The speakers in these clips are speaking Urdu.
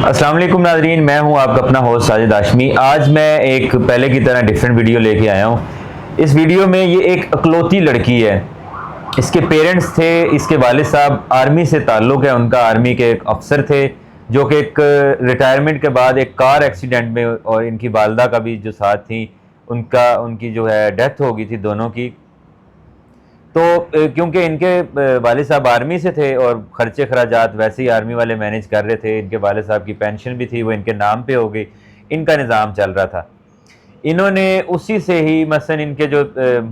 السلام علیکم ناظرین، میں ہوں آپ کا اپنا ہوسٹ ساجد ہاشمی۔ آج میں ایک پہلے کی طرح ڈیفرنٹ ویڈیو لے کے آیا ہوں۔ اس ویڈیو میں یہ ایک اکلوتی لڑکی ہے، اس کے پیرنٹس تھے، اس کے والد صاحب آرمی سے تعلق ہے ان کا، آرمی کے ایک افسر تھے جو کہ ایک ریٹائرمنٹ کے بعد ایک کار ایکسیڈنٹ میں، اور ان کی والدہ کا بھی جو ساتھ تھی ان کی جو ہے ڈیتھ ہو گئی تھی دونوں کی۔ تو کیونکہ ان کے والد صاحب آرمی سے تھے اور خرچے خراجات ویسے ہی آرمی والے مینیج کر رہے تھے، ان کے والد صاحب کی پینشن بھی تھی وہ ان کے نام پہ ہو گئی، ان کا نظام چل رہا تھا۔ انہوں نے اسی سے ہی مثلا ان کے جو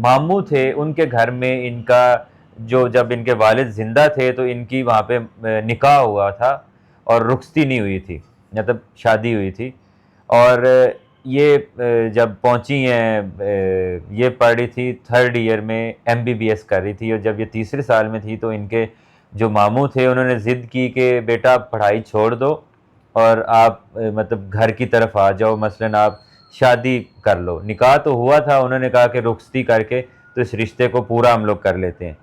ماموں تھے ان کے گھر میں ان کا جب ان کے والد زندہ تھے تو ان کی وہاں پہ نکاح ہوا تھا اور رخصتی نہیں ہوئی تھی، مطلب شادی ہوئی تھی۔ اور یہ جب پہنچی ہیں، یہ پڑھ رہی تھی 3rd ایئر میں MBBS کر رہی تھی، اور جب یہ 3رے سال میں تھی تو ان کے جو ماموں تھے انہوں نے ضد کی کہ بیٹا پڑھائی چھوڑ دو اور آپ مطلب گھر کی طرف آ جاؤ، مثلاً آپ شادی کر لو۔ نکاح تو ہوا تھا، انہوں نے کہا کہ رخصتی کر کے تو اس رشتے کو پورا ہم لوگ کر لیتے ہیں۔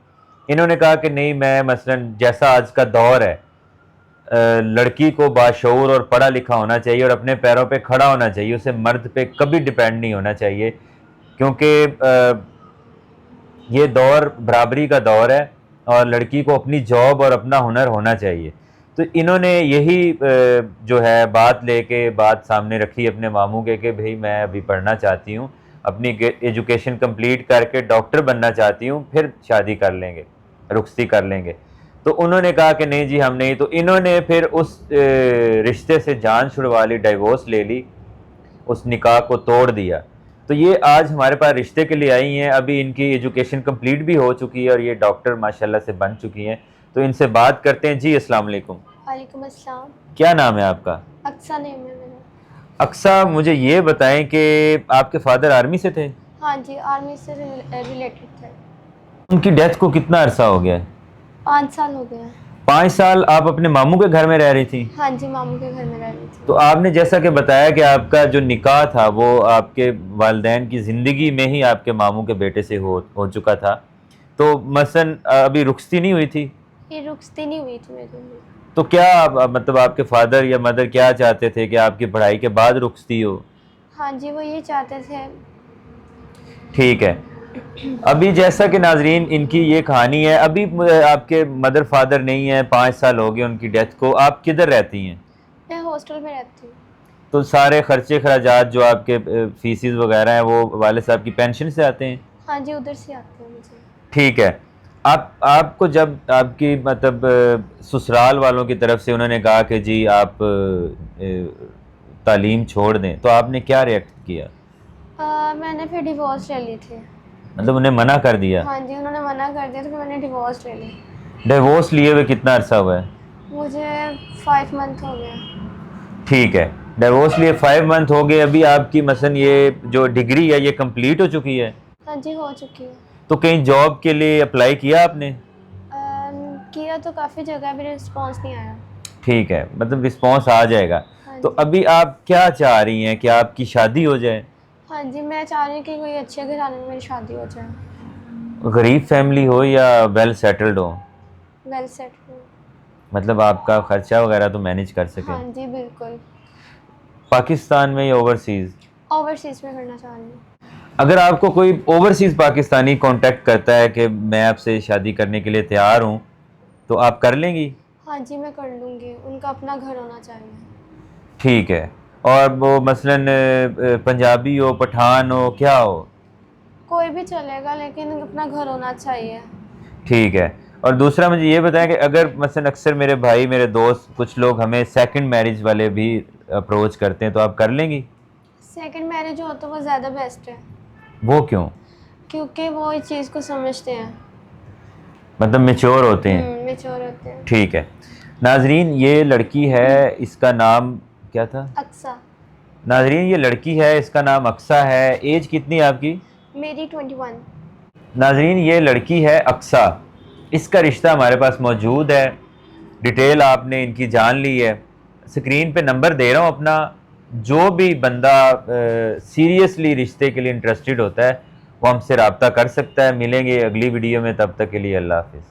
انہوں نے کہا کہ نہیں، میں مثلاً جیسا آج کا دور ہے، لڑکی کو باشعور اور پڑھا لکھا ہونا چاہیے اور اپنے پیروں پہ کھڑا ہونا چاہیے، اسے مرد پہ کبھی ڈیپینڈ نہیں ہونا چاہیے، کیونکہ یہ دور برابری کا دور ہے اور لڑکی کو اپنی جاب اور اپنا ہنر ہونا چاہیے۔ تو انہوں نے یہی جو ہے بات سامنے رکھی اپنے ماموں کے کہ بھئی میں ابھی پڑھنا چاہتی ہوں، اپنی ایجوکیشن کمپلیٹ کر کے ڈاکٹر بننا چاہتی ہوں، پھر شادی کر لیں گے، رخصتی کر لیں گے۔ تو انہوں نے کہا کہ نہیں جی ہم نہیں، تو انہوں نے پھر اس رشتے سے جان چھڑوا لی، ڈائیورس لے لی، اس نکاح کو توڑ دیا۔ تو یہ آج ہمارے پاس رشتے کے لیے آئی ہیں، ابھی ان کی ایجوکیشن کمپلیٹ بھی ہو چکی ہے اور یہ ڈاکٹر ماشاءاللہ سے بن چکی ہیں۔ تو ان سے بات کرتے ہیں۔ جی السلام علیکم۔ وعلیکم السلام۔ کیا نام ہے آپ کا؟ اقصیٰ نیم ہے میرا۔ اقصیٰ، مجھے یہ بتائیں کہ آپ کے فادر آرمی سے تھے؟ ہاں جی، آرمی سے ریلیٹڈ تھے۔ ان کی ڈیتھ کو کتنا عرصہ ہو گیا ہے؟ 5 سال ہو گیا۔ 5 سال آپ اپنے ماموں کے گھر میں رہ رہی تھی؟ ہاں جی، ماموں کے گھر میں رہ رہی تھی۔ تو آپ نے جیسا کہ بتایا کہ آپ کا جو نکاح تھا وہ آپ کے والدین کی زندگی میں ہی آپ کے ماموں کے بیٹے سے ہو چکا تھا، تو مثلاً ابھی رخصتی نہیں ہوئی تھی؟ یہ رخصتی نہیں ہوئی تھی میری۔ تو کیا مطلب آپ کے فادر یا مدر کیا چاہتے تھے کہ آپ کی پڑھائی کے بعد رخصتی ہو؟ ہاں جی، وہ یہ چاہتے تھے۔ ٹھیک ہے۔ ابھی جیسا کہ ناظرین ان کی یہ کہانی ہے، ابھی آپ کے مدر فادر نہیں ہیں، 5 سال ہو گئے ان کی ڈیتھ کو، آپ کدھر رہتی ہیں؟ میں ہاسٹل میں رہتی ہوں۔ تو سارے خرچے خراجات جو آپ کے فیسز وغیرہ ہیں وہ والد صاحب کی پینشن سے آتے ہیں؟ ہاں جی، ادھر سے آتے ہیں مجھے۔ ٹھیک ہے۔ آپ کو جب آپ کی مطلب سسرال والوں کی طرف سے انہوں نے کہا کہ جی آپ تعلیم چھوڑ دیں، تو آپ نے کیا ریئیکٹ کیا؟ میں نے پھر ڈیورس لے لی تھی۔ مطلب انہیں منع کر دیا؟ ہاں جی، انہوں نے منع کر دیا تو پھر میں نے ڈیورس لے لی۔ ڈیورس لیے ہوئے کتنا عرصہ ہوا ہے؟ مجھے 5 منتھ ہو گیا۔ ٹھیک ہے، ڈیورس لیے 5 منتھ ہو گئے۔ ابھی آپ کی مثلا یہ جو ڈگری ہے یہ کمپلیٹ ہو چکی ہے؟ ہاں جی، ہو چکی ہے۔ تو کہیں جاب کے لیے اپلائی کیا آپ نے؟ کیا تو کافی جگہ بھی رسپانس نہیں آیا۔ ٹھیک ہے، مطلب رسپانس آ جائے گا۔ ہاں تو جی۔ ابھی آپ کیا چاہ رہی ہیں کہ آپ کی شادی ہو جائے؟ ہاں جی، میں چاہ رہی ہوں کہ کوئی اچھے گھرانے میں میری شادی ہو جائے۔ غریب فیملی ہو یا ویل سیٹلڈ ہو؟ ویل سیٹ ہوں۔ مطلب آپ کا خرچہ وغیرہ تو مینیج کر سکے؟ ہاں جی، بالکل۔ پاکستان میں یا اوورسیز؟ اوورسیز میں کرنا چاہ رہی ہوں۔ اگر آپ کو کوئی اوورسیز پاکستانی کانٹیکٹ کرتا ہے کہ میں آپ سے شادی کرنے کے لیے تیار ہوں، تو آپ کر لیں گی؟ ہاں جی، میں کر لوں گی، ان کا اپنا گھر ہونا چاہیے۔ ٹھیک ہے۔ اور وہ مثلاً پنجابی ہو، پٹھان ہو، کیا ہو؟ کوئی بھی چلے گا لیکن اپنا گھر ہونا چاہیے۔ ٹھیک ہے۔ اور دوسرا مجھے یہ بتائیں کہ اگر مثلاً اکثر میرے بھائی، میرے دوست، کچھ لوگ ہمیں سیکنڈ میرج والے بھی اپروچ کرتے ہیں، تو آپ کر لیں گی؟ سیکنڈ میرج ہو تو وہ زیادہ بیسٹ ہے، وہ کیوں؟ کیونکہ وہ اس چیز کو سمجھتے ہیں، مطلب میچور ہوتے ہیں؟ میچور ہوتے ہیں۔ ٹھیک ہے۔ ناظرین یہ لڑکی ہے، اس کا نام کیا تھا؟ اقصیٰ۔ ناظرین یہ لڑکی ہے، اس کا نام اقصیٰ ہے۔ ایج کتنی ہے آپ کی؟ میری 21۔ ناظرین یہ لڑکی ہے اقصیٰ، اس کا رشتہ ہمارے پاس موجود ہے، ڈیٹیل آپ نے ان کی جان لی ہے۔ اسکرین پہ نمبر دے رہا ہوں اپنا، جو بھی بندہ سیریسلی رشتے کے لیے انٹرسٹڈ ہوتا ہے وہ ہم سے رابطہ کر سکتا ہے۔ ملیں گے اگلی ویڈیو میں، تب تک کے لیے اللہ حافظ۔